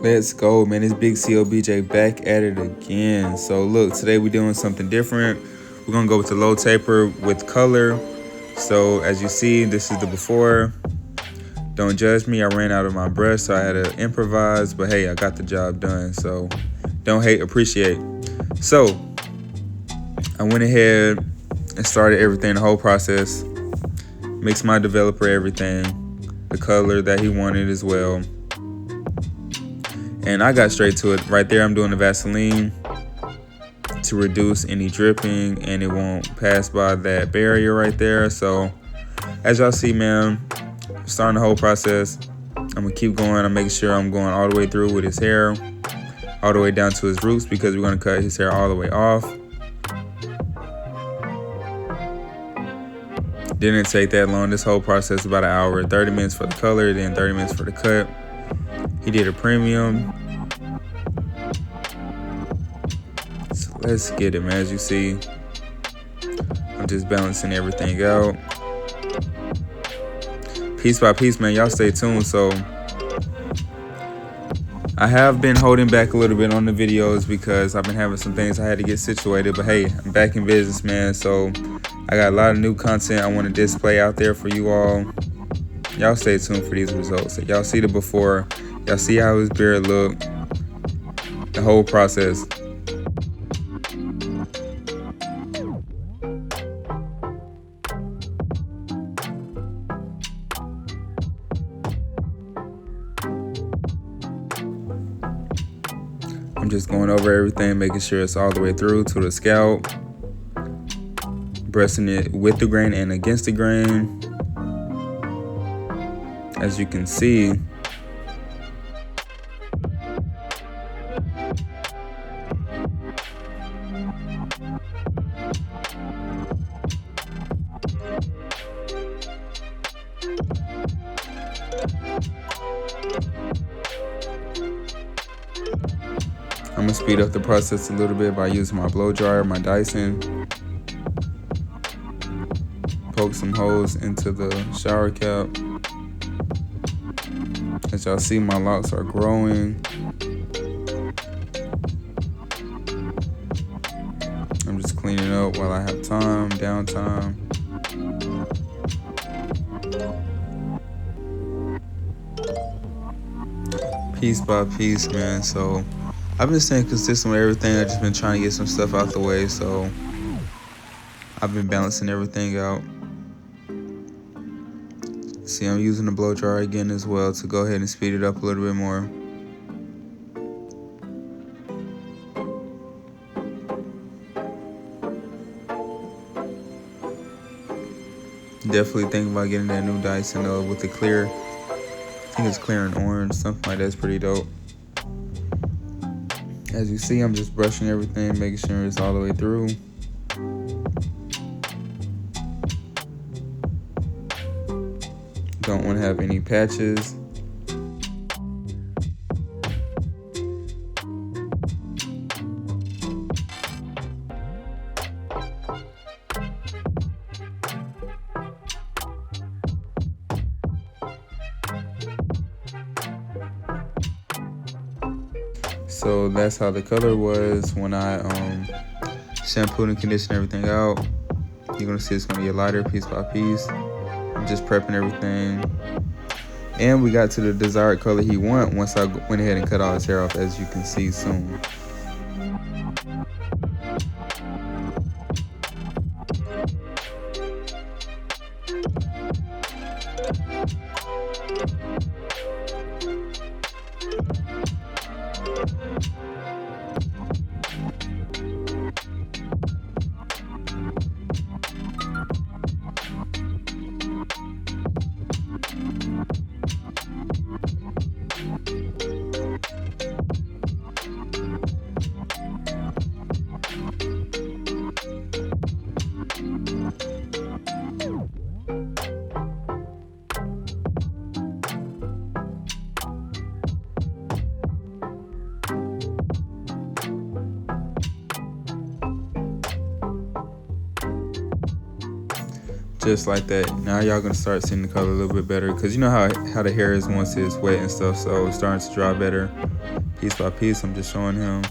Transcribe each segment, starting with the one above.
Let's go, man. It's Big COBJ back at it again. So look, today we're doing something different. We're gonna go with the low taper with color. So as you see, this is the before. Don't judge me, I ran out of my brush, so I had to improvise, but hey, I got the job done. So don't hate, appreciate. So I went ahead and started everything, the whole process. Mixed my developer everything, the color that he wanted as well. And I got straight to it. Right there, I'm doing the Vaseline to reduce any dripping and it won't pass by that barrier right there. So as y'all see, man, starting the whole process. I'm gonna keep going. I'm making sure I'm going all the way through with his hair, all the way down to his roots, because we're gonna cut his hair all the way off. Didn't take that long. This whole process about an hour, 30 minutes for the color, then 30 minutes for the cut. He did a premium. So let's get it, man. As you see, I'm just balancing everything out. Piece by piece, man. Y'all stay tuned. So I have been holding back a little bit on the videos because I've been having some things I had to get situated. But hey, I'm back in business, man. So I got a lot of new content I want to display out there for you all. Y'all stay tuned for these results. Y'all see the before. Y'all see how his beard looked. The whole process. I'm just going over everything, making sure it's all the way through to the scalp. Brushing it with the grain and against the grain. As you can see, I'm gonna speed up the process a little bit by using my blow dryer, my Dyson. Poke some holes into the shower cap. As y'all see, my locks are growing. I'm just cleaning up while I have time, downtime. Piece by piece, man. So I've been staying consistent with everything. I've just been trying to get some stuff out the way. So I've been balancing everything out. See, I'm using the blow dryer again as well to go ahead and speed it up a little bit more. Definitely thinking about getting that new Dyson though with the clear. I think it's clear and orange, something like that's pretty dope. As you see, I'm just brushing everything, making sure it's all the way through. Don't want to have any patches. So that's how the color was when I shampooed and conditioned everything out. You're gonna see it's gonna get lighter piece by piece. I'm just prepping everything. And we got to the desired color he wanted once I went ahead and cut all his hair off, as you can see soon. Just like that. Now y'all gonna start seeing the color a little bit better, because you know how the hair is once it's wet and stuff, so it's starting to dry better. piece by piece. I'm just showing him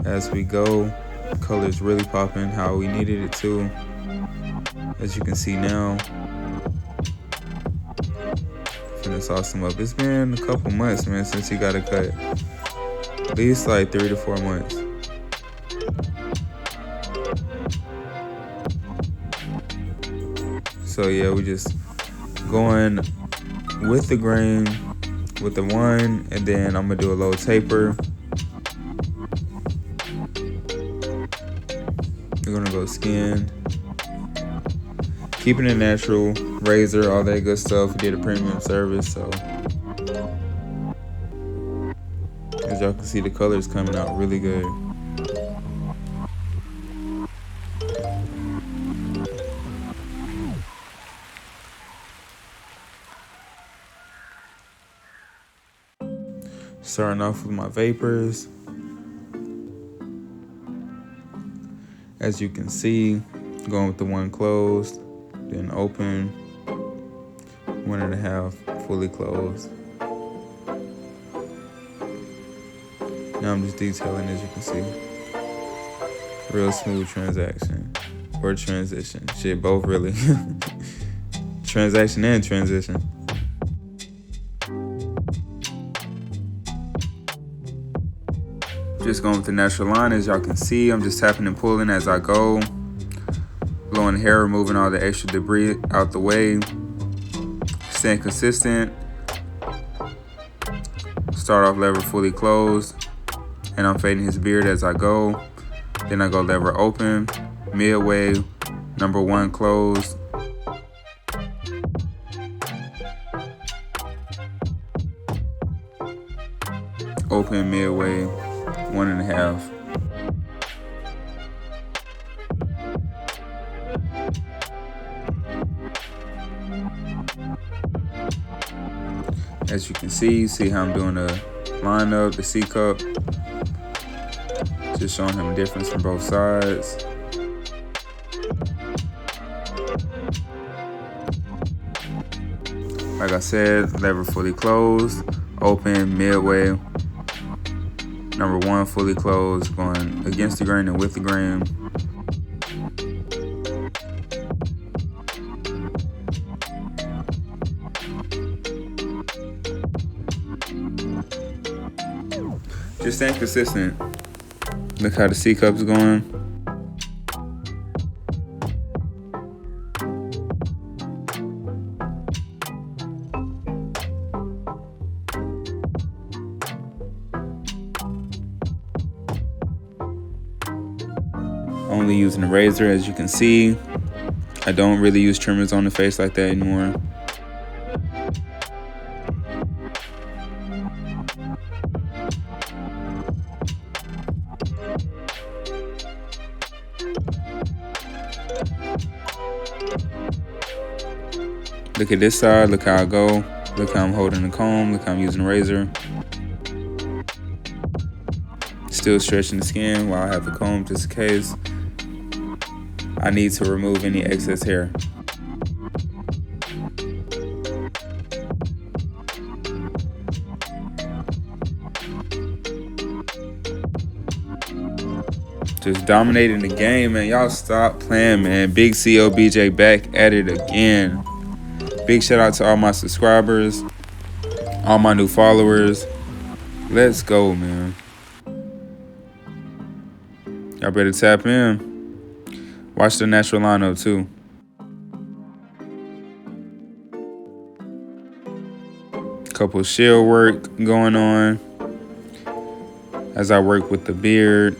as we go. The color is really popping how we needed it to. As you can see now, finna sauce him up. It's been a couple months, man, since he got a cut. At least like 3 to 4 months. So yeah, we just going with the grain, with the one, and then I'm gonna do a low taper. We're gonna go skin. Keeping it natural, razor, all that good stuff. We did a premium service, so as y'all can see, the color is coming out really good. Starting off with my vapors. As you can see, going with the one closed, then open, 1.5 fully closed. Now I'm just detailing, as you can see. Real smooth transaction, or transition. Shit, both really. Transaction and transition. Just going with the natural line, as y'all can see. I'm just tapping and pulling as I go. Blowing hair, removing all the extra debris out the way. Staying consistent. Start off lever fully closed, and I'm fading his beard as I go. Then I go lever open, midway, number one closed. Open, midway, 1.5. As you can see how I'm doing the line up, the C cup. Just showing him a difference from both sides. Like I said, lever fully closed, open, midway, number one fully closed, going against the grain and with the grain. Just staying consistent. Look how the C cup's going. Only using the razor, as you can see. I don't really use trimmers on the face like that anymore. Look at this side, look how I go. Look how I'm holding the comb, look how I'm using the razor. Still stretching the skin while I have the comb, just in case I need to remove any excess hair. Just dominating the game, man. Y'all stop playing, man. Big COBJ back at it again. Big shout out to all my subscribers, all my new followers. Let's go, man. Y'all better tap in. Watch the natural lineup too. Couple shield work going on as I work with the beard.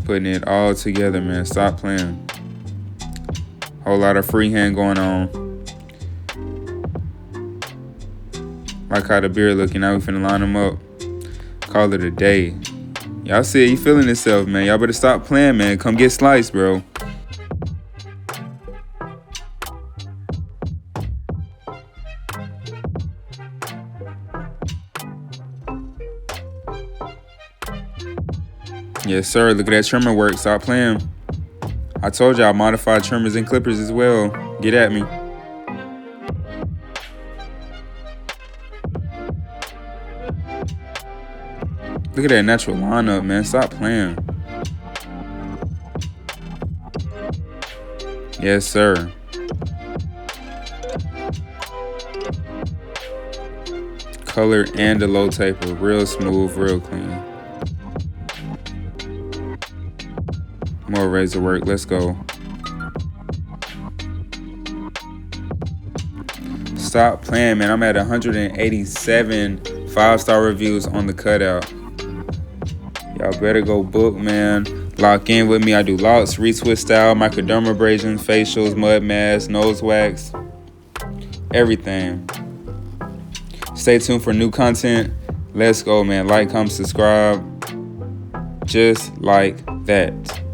Putting it all together, man. Stop playing. Whole lot of freehand going on. Like how the beard looking. Now we finna line them up. Call it a day. Y'all see it, you feeling itself, man. Y'all better stop playing, man. Come get sliced, bro. Yes, sir. Look at that trimmer work. Stop playing. I told y'all modified trimmers and clippers as well. Get at me. Look at that natural lineup, man. Stop playing. Yes, sir. Color and the low taper. Real smooth, real clean. More razor work. Let's go. Stop playing, man. I'm at 187 5-star reviews on the cutout. Y'all better go book, man. Lock in with me. I do locks, retwist style, microdermabrasion, facials, mud masks, nose wax, everything. Stay tuned for new content. Let's go, man. Like, comment, subscribe. Just like that.